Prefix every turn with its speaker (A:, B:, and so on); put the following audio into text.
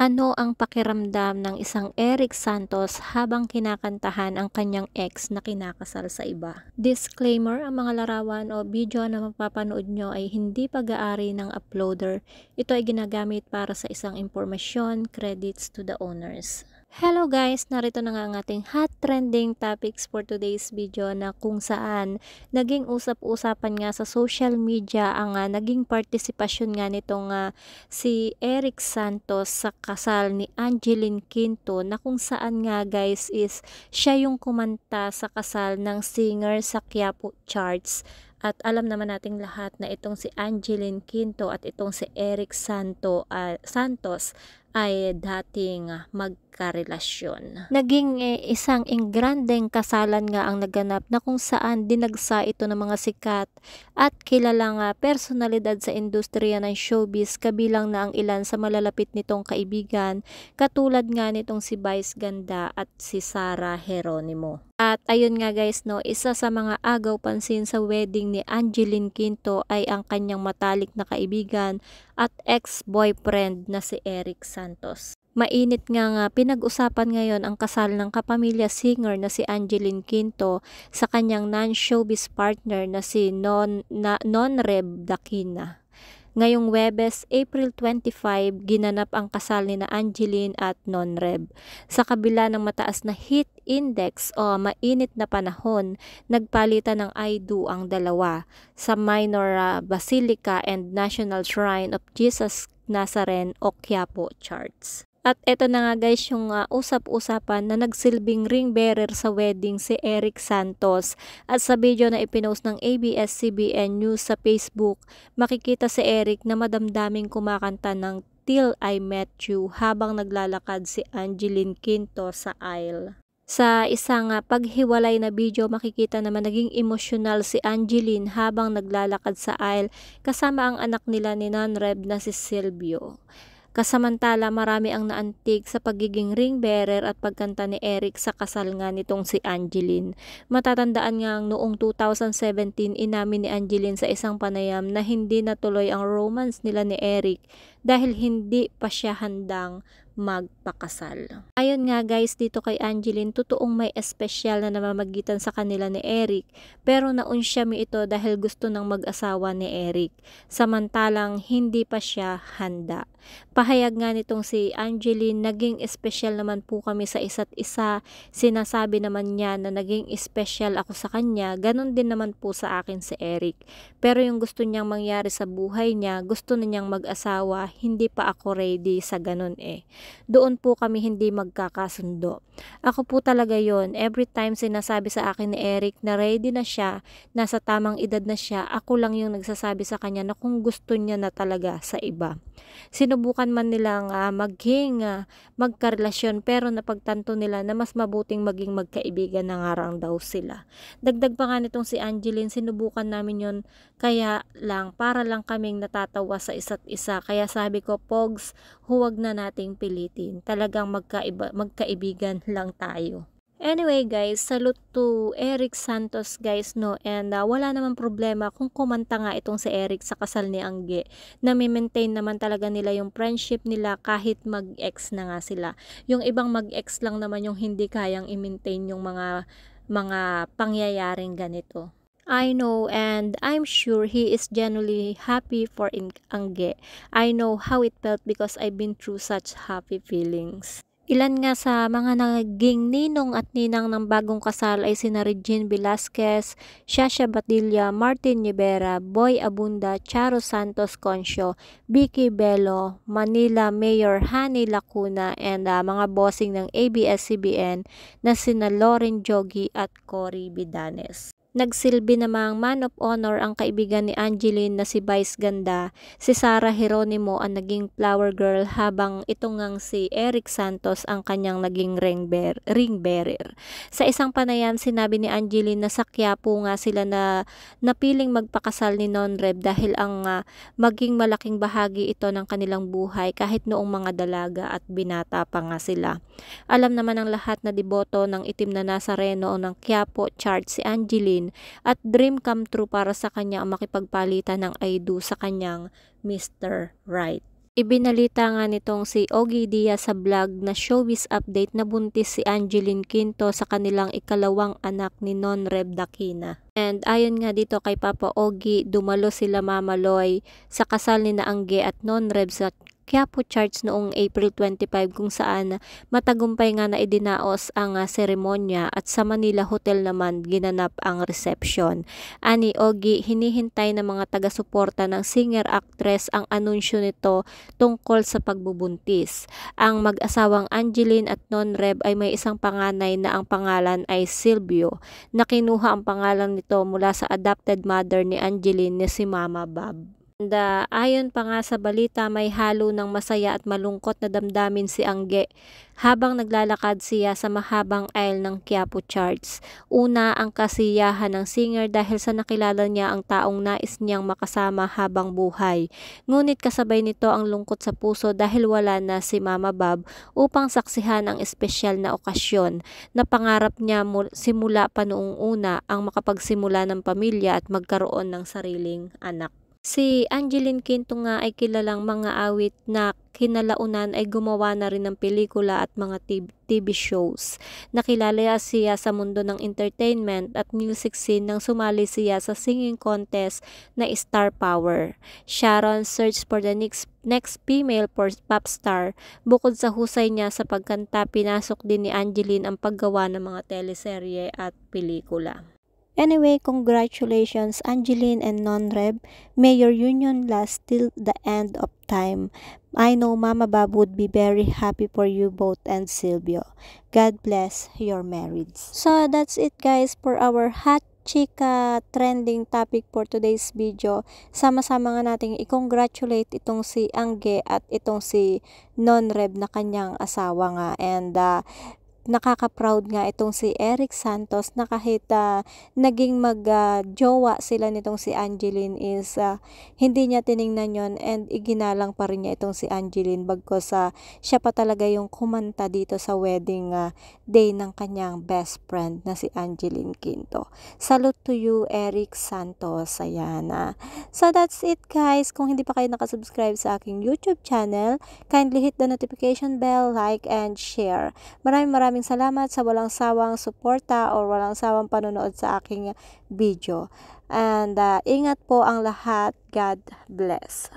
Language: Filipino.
A: Ano ang pakiramdam ng isang Eric Santos habang kinakantahan ang kanyang ex na kinakasal sa iba? Disclaimer, ang mga larawan o video na mapapanood nyo ay hindi pag-aari ng uploader. Ito ay ginagamit para sa isang impormasyon, credits to the owners. Hello guys! Narito na nga ang ating hot trending topics for today's video na kung saan naging usap-usapan nga sa social media ang naging partisipasyon nga nitong si Eric Santos sa kasal ni Angeline Quinto, na kung saan nga guys is siya yung kumanta sa kasal ng singer sa Quiapo Charts. At alam naman nating lahat na itong si Angeline Quinto at itong si Eric Santos ay dating magkarelasyon. Naging isang engrandeng kasalan nga ang naganap na kung saan dinagsa ito ng mga sikat at kilalang personalidad sa industriya ng showbiz, kabilang na ang ilan sa malalapit nitong kaibigan, katulad nga nitong si Vice Ganda at si Sarah Geronimo. At ayun nga guys, no, isa sa mga agaw pansin sa wedding ni Angeline Quinto ay ang kanyang matalik na kaibigan at ex-boyfriend na si Eric Santos. Mainit nga pinag-usapan ngayon ang kasal ng kapamilya singer na si Angeline Quinto sa kanyang non-showbiz partner na si Nonreb Dakina. Ngayong Webes, April 25, ginanap ang kasal ni na Angeline at Nonreb. Sa kabila ng mataas na heat index o mainit na panahon, nagpalitan ng I do ang dalawa sa Minor Basilica and National Shrine of Jesus Nazarene o Quiapo Charts. At eto na nga guys yung usap-usapan na nagsilbing ring bearer sa wedding si Eric Santos. At sa video na ipinost ng ABS-CBN News sa Facebook, makikita si Eric na madamdaming kumakanta ng Till I Met You habang naglalakad si Angeline Quinto sa aisle. Sa isang paghiwalay na video, makikita naman naging emosyonal si Angeline habang naglalakad sa aisle kasama ang anak nila ni Nonreb na si Silvio. Kasamantala, marami ang naantig sa pagiging ring bearer at pagkanta ni Eric sa kasal nga nitong si Angeline. Matatandaan nga noong 2017, inamin ni Angeline sa isang panayam na hindi natuloy ang romance nila ni Eric dahil hindi pa siya handang magpakasal. Ayon nga guys dito kay Angeline, totoong may espesyal na namamagitan sa kanila ni Eric, pero naunsya mi ito dahil gusto ng mag-asawa ni Eric, samantalang hindi pa siya handa. Pahayag nga nitong si Angeline, naging espesyal naman po kami sa isa't isa. Sinasabi naman niya na naging espesyal ako sa kanya, ganun din naman po sa akin si Eric. Pero yung gusto niyang mangyari sa buhay niya, gusto na niyang mag-asawa, hindi pa ako ready sa ganun eh. Doon po kami hindi magkakasundo. Ako po talaga yon. Every time sinasabi sa akin ni Eric na ready na siya, nasa tamang edad na siya, ako lang yung nagsasabi sa kanya na kung gusto niya na talaga sa iba. Sinubukan man nilang magkarelasyon, pero napagtanto nila na mas mabuting maging magkaibigan na nga daw sila. Dagdag pa nga nitong si Angeline, sinubukan namin yon kaya lang para lang kaming natatawa sa isa't isa. Kaya sabi ko, Pogs, huwag na nating pilitin. Talagang magkaibigan lang tayo. Anyway guys, salute to Eric Santos guys, no, and wala namang problema kung kumanta nga itong si Eric sa kasal ni Angge. Na-maintain naman talaga nila yung friendship nila kahit mag-ex na nga sila. Yung ibang mag-ex lang naman yung hindi kayang i-maintain yung mga pangyayaring ganito. I know, and I'm sure he is genuinely happy for Angge. I know how it felt because I've been through such happy feelings. Ilan nga sa mga naging ninong at ninang ng bagong kasal ay sina Regine Velasquez, Shasha Batilla, Martin Rivera, Boy Abunda, Charo Santos Concio, Vicky Bello, Manila Mayor Hani Lacuna, and mga bossing ng ABS-CBN na sina Lauren Jogi at Cory Bidanes. Nagsilbi namang man of honor ang kaibigan ni Angeline na si Vice Ganda. Si Sarah Geronimo ang naging flower girl, habang ito ngang si Eric Santos ang kanyang naging ring bearer. Sa isang panayam, sinabi ni Angeline na sa Quiapo nga sila na napiling magpakasal ni Nonreb dahil ang maging malaking bahagi ito ng kanilang buhay kahit noong mga dalaga at binata pa nga sila. Alam naman ng lahat na deboto ng itim na Nazareno o ng Quiapo Charts si Angeline, at dream come true para sa kanya ang makipagpalitan ng I do sa kanyang Mr. Right. Ibinalita nga nitong si Ogie Diaz sa vlog na Showbiz Update na buntis si Angeline Quinto sa kanilang ikalawang anak ni Non-Rev Dakina. And ayon nga dito kay Papa Ogie, dumalo sila Mama Loy sa kasal ni Angge at Non-Rev sa Quiapo Church noong April 25 kung saan matagumpay nga na idinaos ang seremonya at sa Manila Hotel naman ginanap ang reception. Ani Ogie, hinihintay ng mga taga-suporta ng singer-actress ang anunsyo nito tungkol sa pagbubuntis. Ang mag-asawang Angeline at Non-Rev ay may isang panganay na ang pangalan ay Silvio, na kinuha ang pangalan nito mula sa adopted mother ni Angeline na si Mama Bob. And ayon pa nga sa balita, may halo ng masaya at malungkot na damdamin si Angge habang naglalakad siya sa mahabang aisle ng Quiapo Church. Una, ang kasiyahan ng singer dahil sa nakilala niya ang taong nais niyang makasama habang buhay. Ngunit kasabay nito ang lungkot sa puso dahil wala na si Mama Bob upang saksihan ang espesyal na okasyon na pangarap niya simula pa noong una ang makapagsimula ng pamilya at magkaroon ng sariling anak. Si Angeline Quinto nga ay kilalang mga awit na kinalaunan ay gumawa na rin ng pelikula at mga TV shows. Nakilala siya sa mundo ng entertainment at music scene nang sumali siya sa singing contest na Star Power. Sharon search for the next female pop star. Bukod sa husay niya sa pagkanta, pinasok din ni Angeline ang paggawa ng mga teleserye at pelikula. Anyway, congratulations Angeline and Non-Rev. May your union last till the end of time. I know Mama Bob would be very happy for you both and Silvio. God bless your marriage. So that's it guys for our hot chika trending topic for today's video. Sama-sama nga nating i-congratulate itong si Angge at itong si Non-Rev na kanyang asawa nga. And nakaka-proud nga itong si Eric Santos na kahit naging mag-jowa sila nitong si Angeline is hindi niya tiningnan yon and iginalang pa rin niya itong si Angeline bagkos siya pa talaga yung kumanta dito sa wedding day ng kanyang best friend na si Angeline Quinto. Salute to you Eric Santos. Ayan. So that's it guys. Kung hindi pa kayo nakasubscribe sa aking YouTube channel, kindly hit the notification bell, like and share. Maraming salamat sa walang sawang suporta o walang sawang panonood sa aking video. And ingat po ang lahat. God bless.